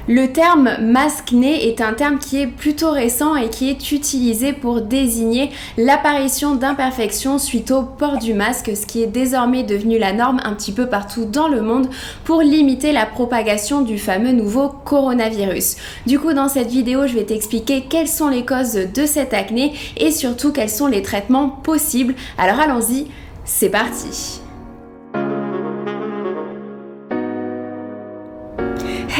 Le terme masque-nez est un terme qui est plutôt récent et qui est utilisé pour désigner l'apparition d'imperfections suite au port du masque, ce qui est désormais devenu la norme un petit peu partout dans le monde pour limiter la propagation du fameux nouveau coronavirus. Du coup, dans cette vidéo, je vais t'expliquer quelles sont les causes de cette acné et surtout quels sont les traitements possibles. Alors allons-y, c'est parti!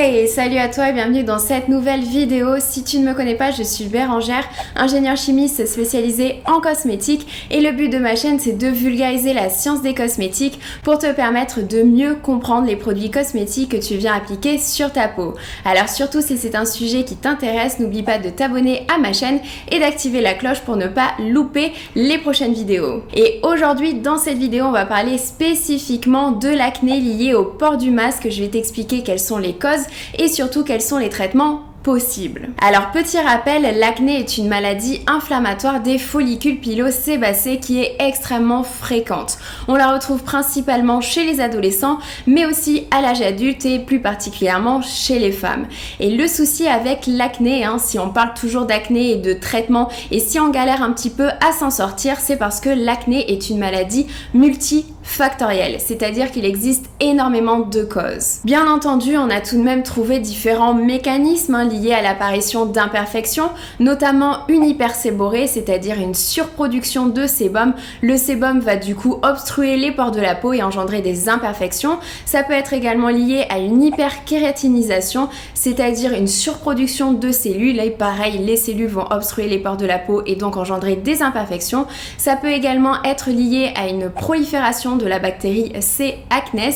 Hey, salut à toi et bienvenue dans cette nouvelle vidéo. Si tu ne me connais pas, je suis Bérangère, ingénieure chimiste spécialisée en cosmétiques et le but de ma chaîne c'est de vulgariser la science des cosmétiques pour te permettre de mieux comprendre les produits cosmétiques que tu viens appliquer sur ta peau. Alors surtout si c'est un sujet qui t'intéresse, n'oublie pas de t'abonner à ma chaîne et d'activer la cloche pour ne pas louper les prochaines vidéos. Et aujourd'hui dans cette vidéo on va parler spécifiquement de l'acné liée au port du masque. Je vais t'expliquer quelles sont les causes et surtout quels sont les traitements possibles. Alors petit rappel, l'acné est une maladie inflammatoire des follicules pilosébacés qui est extrêmement fréquente. On la retrouve principalement chez les adolescents mais aussi à l'âge adulte et plus particulièrement chez les femmes. Et le souci avec l'acné, si on parle toujours d'acné et de traitement et si on galère un petit peu à s'en sortir, c'est parce que l'acné est une maladie multifactorielle, c'est-à-dire qu'il existe énormément de causes. Bien entendu, on a tout de même trouvé différents mécanismes liés à l'apparition d'imperfections, notamment une hyperséborrhée, c'est-à-dire une surproduction de sébum. Le sébum va du coup obstruer les pores de la peau et engendrer des imperfections. Ça peut être également lié à une hyperkérátinisation, c'est-à-dire une surproduction de cellules. Et pareil, les cellules vont obstruer les pores de la peau et donc engendrer des imperfections. Ça peut également être lié à une prolifération de la bactérie C. acnes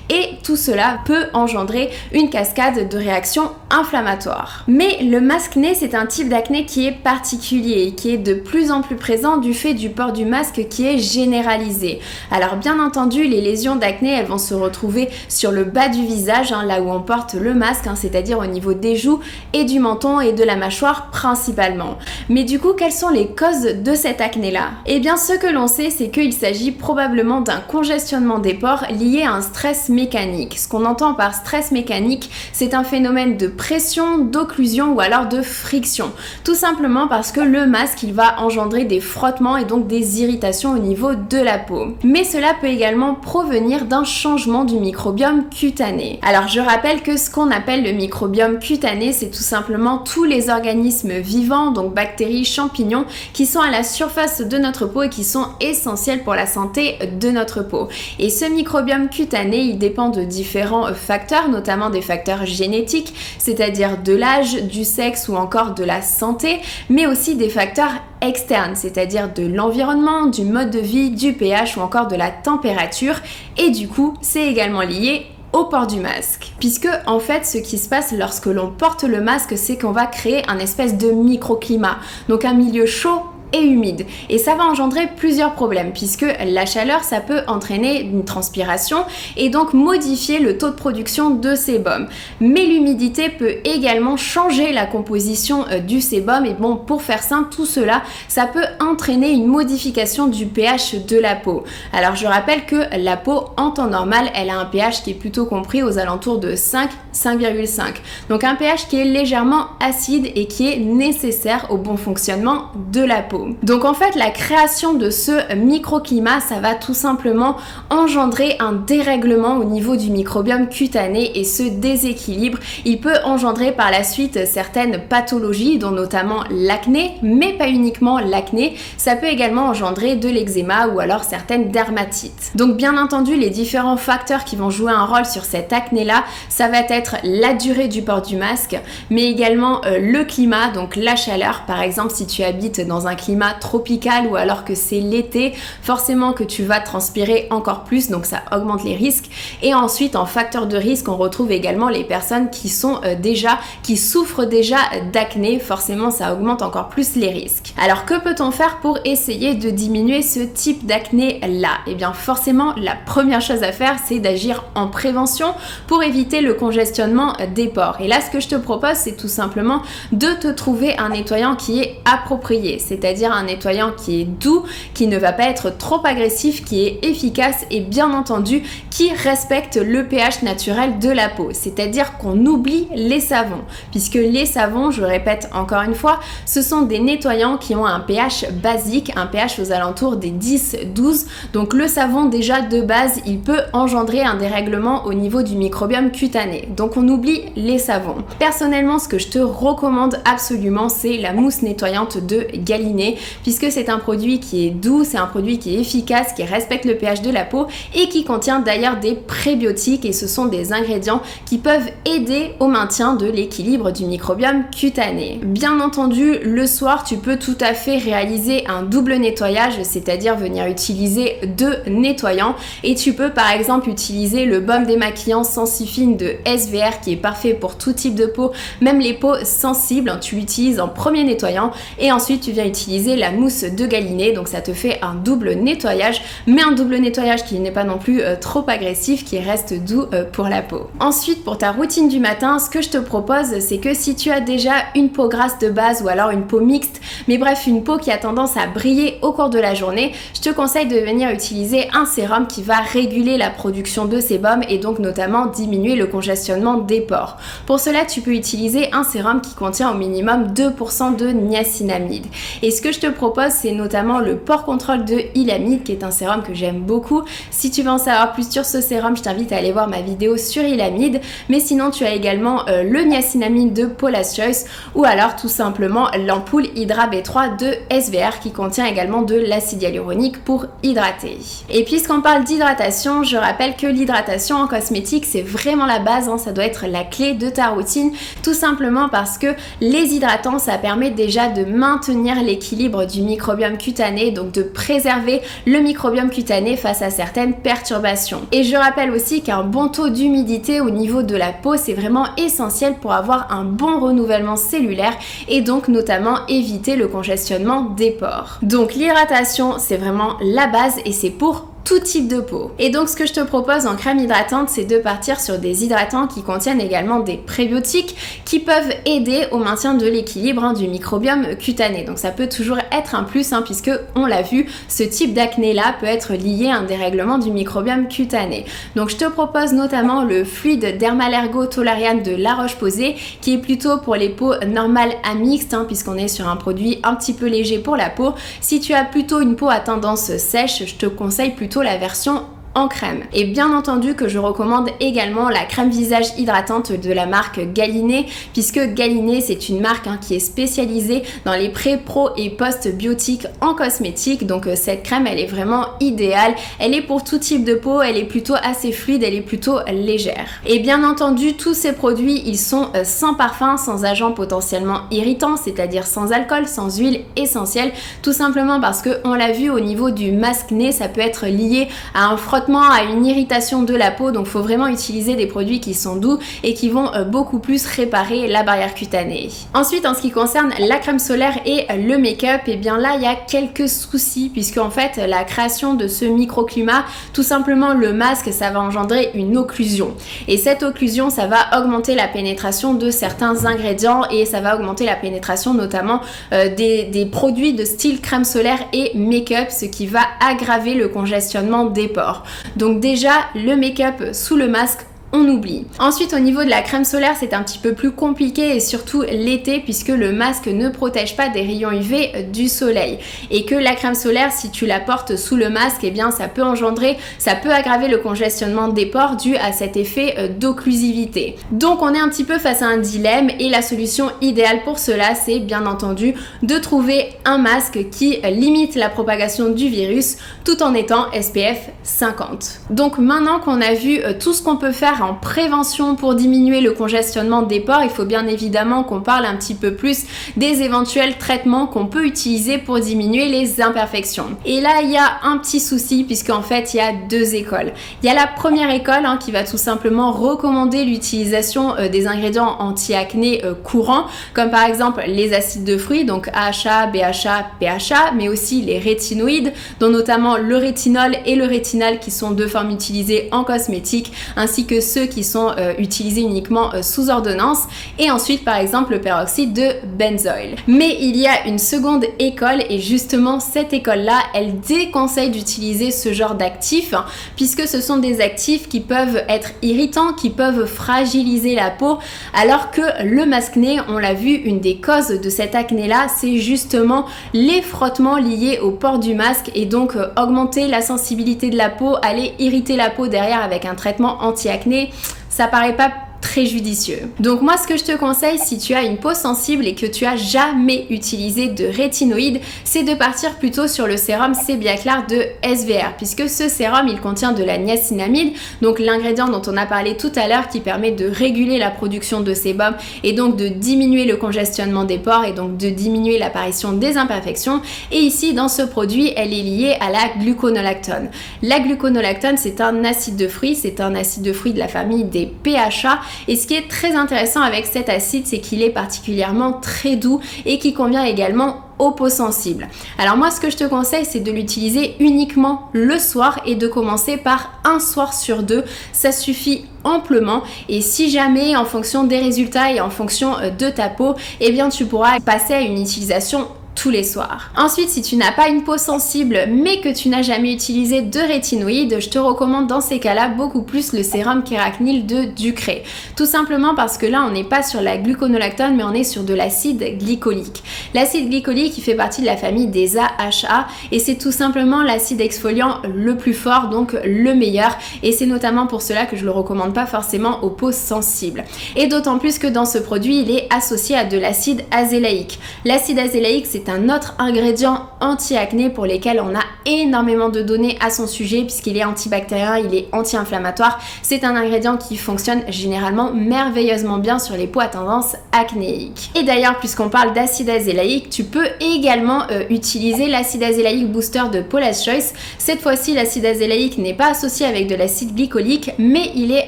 et tout cela peut engendrer une cascade de réactions inflammatoires. Mais le masque-nez, c'est un type d'acné qui est particulier et qui est de plus en plus présent du fait du port du masque qui est généralisé. Alors bien entendu, les lésions d'acné, elles vont se retrouver sur le bas du visage, là où on porte le masque, c'est-à-dire au niveau des joues et du menton et de la mâchoire principalement. Mais du coup, quelles sont les causes de cette acné-là? Eh bien, ce que l'on sait, c'est qu'il s'agit probablement d'un congestionnement des pores lié à un stress mécanique. Ce qu'on entend par stress mécanique, c'est un phénomène de pression, d'occlusion ou alors de friction. Tout simplement parce que le masque, il va engendrer des frottements et donc des irritations au niveau de la peau. Mais cela peut également provenir d'un changement du microbiome cutané. Alors je rappelle que ce qu'on appelle le microbiome cutané, c'est tout simplement tous les organismes vivants, donc bactéries, champignons, qui sont à la surface de notre peau et qui sont essentiels pour la santé de notre peau. Et ce microbiome cutané, il dépend de différents facteurs, notamment des facteurs génétiques, c'est-à-dire de l'âge, du sexe ou encore de la santé, mais aussi des facteurs externes, c'est-à-dire de l'environnement, du mode de vie, du pH ou encore de la température. Et du coup, c'est également lié au port du masque. Puisque en fait ce qui se passe lorsque l'on porte le masque, c'est qu'on va créer un espèce de microclimat, donc un milieu chaud et humide. Et ça va engendrer plusieurs problèmes puisque la chaleur, ça peut entraîner une transpiration et donc modifier le taux de production de sébum. Mais l'humidité peut également changer la composition du sébum et bon, pour faire simple, tout cela, ça peut entraîner une modification du pH de la peau. Alors je rappelle que la peau en temps normal, elle a un pH qui est plutôt compris aux alentours de 5, 5,5. Donc un pH qui est légèrement acide et qui est nécessaire au bon fonctionnement de la peau. Donc en fait la création de ce microclimat, ça va tout simplement engendrer un dérèglement au niveau du microbiome cutané et ce déséquilibre, il peut engendrer par la suite certaines pathologies dont notamment l'acné, mais pas uniquement l'acné, ça peut également engendrer de l'eczéma ou alors certaines dermatites. Donc bien entendu les différents facteurs qui vont jouer un rôle sur cette acné là, ça va être la durée du port du masque, mais également le climat, donc la chaleur. Par exemple si tu habites dans un climat tropical ou alors que c'est l'été, forcément que tu vas transpirer encore plus, donc ça augmente les risques. Et ensuite en facteur de risque, on retrouve également les personnes qui souffrent déjà d'acné, forcément ça augmente encore plus les risques. Alors que peut-on faire pour essayer de diminuer ce type d'acné là? Eh bien forcément la première chose à faire, c'est d'agir en prévention pour éviter le congestionnement des pores. Et là ce que je te propose, c'est tout simplement de te trouver un nettoyant qui est approprié, c'est-à-dire un nettoyant qui est doux, qui ne va pas être trop agressif, qui est efficace et bien entendu qui respectent le pH naturel de la peau, c'est-à-dire qu'on oublie les savons, puisque les savons, je le répète encore une fois, ce sont des nettoyants qui ont un pH basique, un pH aux alentours des 10-12, donc le savon déjà de base, il peut engendrer un dérèglement au niveau du microbiome cutané, donc on oublie les savons. Personnellement, ce que je te recommande absolument, c'est la mousse nettoyante de Galinée, puisque c'est un produit qui est doux, c'est un produit qui est efficace, qui respecte le pH de la peau et qui contient d'ailleurs des prébiotiques, et ce sont des ingrédients qui peuvent aider au maintien de l'équilibre du microbiome cutané. Bien entendu, le soir, tu peux tout à fait réaliser un double nettoyage, c'est-à-dire venir utiliser 2 nettoyants, et tu peux par exemple utiliser le baume démaquillant Sensifine de SVR qui est parfait pour tout type de peau, même les peaux sensibles, tu l'utilises en premier nettoyant et ensuite tu viens utiliser la mousse de Galinée, donc ça te fait un double nettoyage, mais un double nettoyage qui n'est pas non plus trop agressif, qui reste doux pour la peau. Ensuite, pour ta routine du matin, ce que je te propose, c'est que si tu as déjà une peau grasse de base ou alors une peau mixte, mais bref une peau qui a tendance à briller au cours de la journée, je te conseille de venir utiliser un sérum qui va réguler la production de sébum et donc notamment diminuer le congestionnement des pores. Pour cela, tu peux utiliser un sérum qui contient au minimum 2% de niacinamide. Et ce que je te propose, c'est notamment le pore control de Ilamide, qui est un sérum que j'aime beaucoup. Si tu veux en savoir plus sur ce sérum, je t'invite à aller voir ma vidéo sur Ilamide, mais sinon tu as également le niacinamide de Paula's Choice, ou alors tout simplement l'ampoule Hydra B3 de SVR qui contient également de l'acide hyaluronique pour hydrater. Et puisqu'on parle d'hydratation, je rappelle que l'hydratation en cosmétique, c'est vraiment la base, ça doit être la clé de ta routine, tout simplement parce que les hydratants, ça permet déjà de maintenir l'équilibre du microbiome cutané, donc de préserver le microbiome cutané face à certaines perturbations. Et je rappelle aussi qu'un bon taux d'humidité au niveau de la peau, c'est vraiment essentiel pour avoir un bon renouvellement cellulaire et donc notamment éviter le congestionnement des pores. Donc l'hydratation, c'est vraiment la base et c'est pour tout type de peau. Et donc ce que je te propose en crème hydratante, c'est de partir sur des hydratants qui contiennent également des prébiotiques qui peuvent aider au maintien de l'équilibre du microbiome cutané. Donc ça peut toujours être un plus, puisque on l'a vu, ce type d'acné là peut être lié à un dérèglement du microbiome cutané. Donc je te propose notamment le fluide Dermalergo Tolariane de La Roche-Posay, qui est plutôt pour les peaux normales à mixtes, puisqu'on est sur un produit un petit peu léger pour la peau. Si tu as plutôt une peau à tendance sèche, je te conseille plutôt la version en crème. Et bien entendu que je recommande également la crème visage hydratante de la marque Galinée, puisque Galinée c'est une marque qui est spécialisée dans les pré, pro et post biotiques en cosmétique. Donc cette crème, elle est vraiment idéale, elle est pour tout type de peau, elle est plutôt assez fluide, elle est plutôt légère. Et bien entendu, tous ces produits, ils sont sans parfum, sans agents potentiellement irritants, c'est-à-dire sans alcool, sans huile essentielle, tout simplement parce que on l'a vu au niveau du masque nez, ça peut être lié à un frottement, à une irritation de la peau, donc il faut vraiment utiliser des produits qui sont doux et qui vont beaucoup plus réparer la barrière cutanée. Ensuite, en ce qui concerne la crème solaire et le make-up, et bien là il y a quelques soucis, puisque en fait la création de ce microclimat, tout simplement le masque, ça va engendrer une occlusion, et cette occlusion, ça va augmenter la pénétration de certains ingrédients et ça va augmenter la pénétration notamment des produits de style crème solaire et make-up, ce qui va aggraver le congestionnement des pores. Donc déjà, le make-up sous le masque, on oublie. Ensuite, au niveau de la crème solaire, c'est un petit peu plus compliqué, et surtout l'été, puisque le masque ne protège pas des rayons UV du soleil, et que la crème solaire, si tu la portes sous le masque, bien ça peut aggraver le congestionnement des pores dû à cet effet d'occlusivité. Donc on est un petit peu face à un dilemme, et la solution idéale pour cela, c'est bien entendu de trouver un masque qui limite la propagation du virus tout en étant SPF 50. Donc maintenant qu'on a vu tout ce qu'on peut faire en prévention pour diminuer le congestionnement des pores, il faut bien évidemment qu'on parle un petit peu plus des éventuels traitements qu'on peut utiliser pour diminuer les imperfections. Et là, il y a un petit souci, puisqu'en fait, il y a 2 écoles. Il y a la première école qui va tout simplement recommander l'utilisation des ingrédients anti-acné courants, comme par exemple les acides de fruits, donc AHA, BHA, PHA, mais aussi les rétinoïdes, dont notamment le rétinol et le rétinal, qui sont 2 formes utilisées en cosmétique, ainsi que ceux qui sont utilisés uniquement sous ordonnance, et ensuite par exemple le peroxyde de benzoyl. Mais il y a une seconde école, et justement cette école-là, elle déconseille d'utiliser ce genre d'actifs, puisque ce sont des actifs qui peuvent être irritants, qui peuvent fragiliser la peau, alors que le masque-nez, on l'a vu, une des causes de cette acné-là, c'est justement les frottements liés au port du masque, et donc augmenter la sensibilité de la peau, aller irriter la peau derrière avec un traitement anti-acné, ça paraît pas très judicieux. Donc moi ce que je te conseille si tu as une peau sensible et que tu as jamais utilisé de rétinoïde, c'est de partir plutôt sur le sérum Sébiaclar de SVR, puisque ce sérum il contient de la niacinamide, donc l'ingrédient dont on a parlé tout à l'heure qui permet de réguler la production de sébum et donc de diminuer le congestionnement des pores et donc de diminuer l'apparition des imperfections. Et ici dans ce produit elle est liée à la gluconolactone. La gluconolactone c'est un acide de fruits, c'est un acide de fruits de la famille des PHA. Et ce qui est très intéressant avec cet acide, c'est qu'il est particulièrement très doux et qui convient également aux peaux sensibles. Alors moi ce que je te conseille c'est de l'utiliser uniquement le soir et de commencer par un soir sur 2, ça suffit amplement. Et si jamais en fonction des résultats et en fonction de ta peau, eh bien tu pourras passer à une utilisation tous les soirs. Ensuite, si tu n'as pas une peau sensible mais que tu n'as jamais utilisé de rétinoïde, je te recommande dans ces cas-là beaucoup plus le sérum Kéracnyl de Ducré. Tout simplement parce que là, on n'est pas sur la gluconolactone mais on est sur de l'acide glycolique. L'acide glycolique, il fait partie de la famille des AHA et c'est tout simplement l'acide exfoliant le plus fort, donc le meilleur, et c'est notamment pour cela que je le recommande pas forcément aux peaux sensibles. Et d'autant plus que dans ce produit, il est associé à de l'acide azélaïque. L'acide azélaïque, c'est un autre ingrédient anti-acné pour lesquels on a énormément de données à son sujet puisqu'il est antibactérien, il est anti-inflammatoire. C'est un ingrédient qui fonctionne généralement merveilleusement bien sur les peaux à tendance acnéique. Et d'ailleurs, puisqu'on parle d'acide azélaïque, tu peux également utiliser l'acide azélaïque booster de Paula's Choice. Cette fois-ci, l'acide azélaïque n'est pas associé avec de l'acide glycolique, mais il est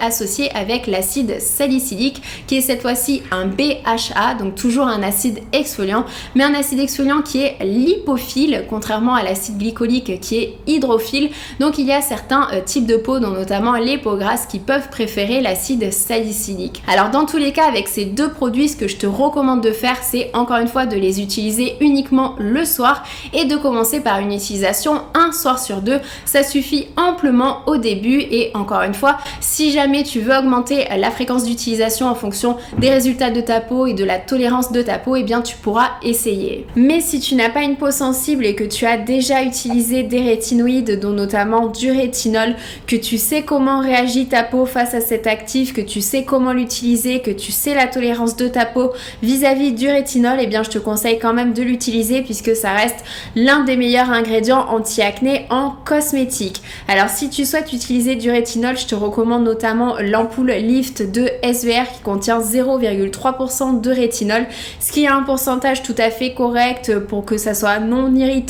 associé avec l'acide salicylique qui est cette fois-ci un BHA, donc toujours un acide exfoliant, mais un acide exfoliant qui est lipophile, contrairement à l'acide glycolique qui est hydrophile. Donc il y a certains types de peau, dont notamment les peaux grasses, qui peuvent préférer l'acide salicylique. Alors dans tous les cas, avec ces deux produits, ce que je te recommande de faire, c'est encore une fois de les utiliser uniquement le soir et de commencer par une utilisation un soir sur 2. Ça suffit amplement au début, et encore une fois, si jamais tu veux augmenter la fréquence d'utilisation en fonction des résultats de ta peau et de la tolérance de ta peau, eh bien tu pourras essayer. Mais si tu n'as pas une peau sensible et que tu as déjà utilisé des rétinoïdes, dont notamment du rétinol, que tu sais comment réagit ta peau face à cet actif, que tu sais comment l'utiliser, que tu sais la tolérance de ta peau vis-à-vis du rétinol, eh bien je te conseille quand même de l'utiliser puisque ça reste l'un des meilleurs ingrédients anti-acné en cosmétique. Alors si tu souhaites utiliser du rétinol, je te recommande notamment l'ampoule Lift de SVR qui contient 0,3% de rétinol, ce qui est un pourcentage tout à fait correct pour que ça soit non irritant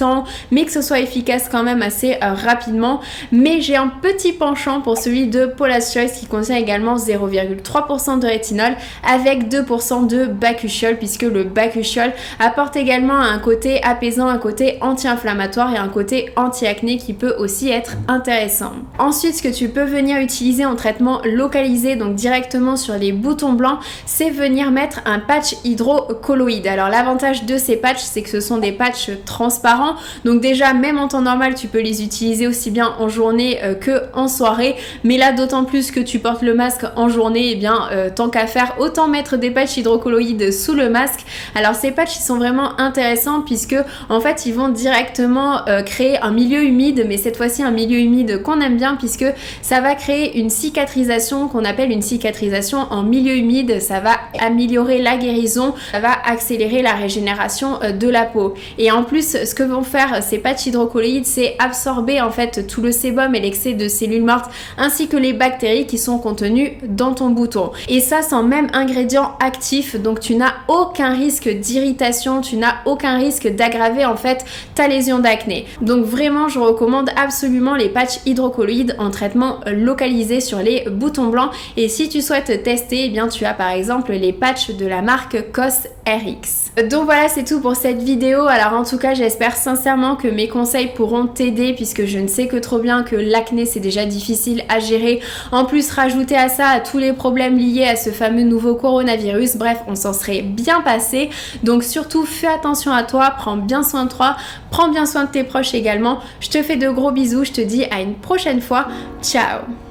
mais que ce soit efficace quand même assez rapidement. Mais j'ai un petit penchant pour celui de Paula's Choice qui contient également 0,3% de rétinol avec 2% de bakuchiol, puisque le bakuchiol apporte également un côté apaisant, un côté anti-inflammatoire et un côté anti-acné qui peut aussi être intéressant. Ensuite, ce que tu peux venir utiliser en traitement localisé, donc directement sur les boutons blancs, c'est venir mettre un patch hydrocolloïde. Alors l'avantage de ces patchs, c'est que ce sont des patchs transparents, donc déjà même en temps normal tu peux les utiliser aussi bien en journée que en soirée, mais là d'autant plus que tu portes le masque en journée, et bien tant qu'à faire, autant mettre des patchs hydrocolloïdes sous le masque. Alors ces patchs ils sont vraiment intéressants puisque en fait ils vont directement créer un milieu humide, mais cette fois-ci un milieu humide qu'on aime bien puisque ça va créer une cicatrisation qu'on appelle une cicatrisation en milieu humide. Ça va améliorer la guérison, ça va accélérer la régénération de la peau. Et en plus, ce que vont faire ces patchs hydrocolloïdes, c'est absorber en fait tout le sébum et l'excès de cellules mortes ainsi que les bactéries qui sont contenues dans ton bouton. Et ça sans même ingrédient actif, donc tu n'as aucun risque d'irritation, tu n'as aucun risque d'aggraver en fait ta lésion d'acné. Donc vraiment, je recommande absolument les patchs hydrocolloïdes en traitement localisé sur les boutons blancs. Et si tu souhaites tester, eh bien tu as par exemple les patchs de la marque COS RX. Donc voilà, c'est tout pour cette cette vidéo. Alors en tout cas, j'espère sincèrement que mes conseils pourront t'aider puisque je ne sais que trop bien que l'acné c'est déjà difficile à gérer. En plus, rajouter à ça à tous les problèmes liés à ce fameux nouveau coronavirus, bref, on s'en serait bien passé. Donc surtout, fais attention à toi, prends bien soin de toi, prends bien soin de tes proches également. Je te fais de gros bisous, je te dis à une prochaine fois. Ciao!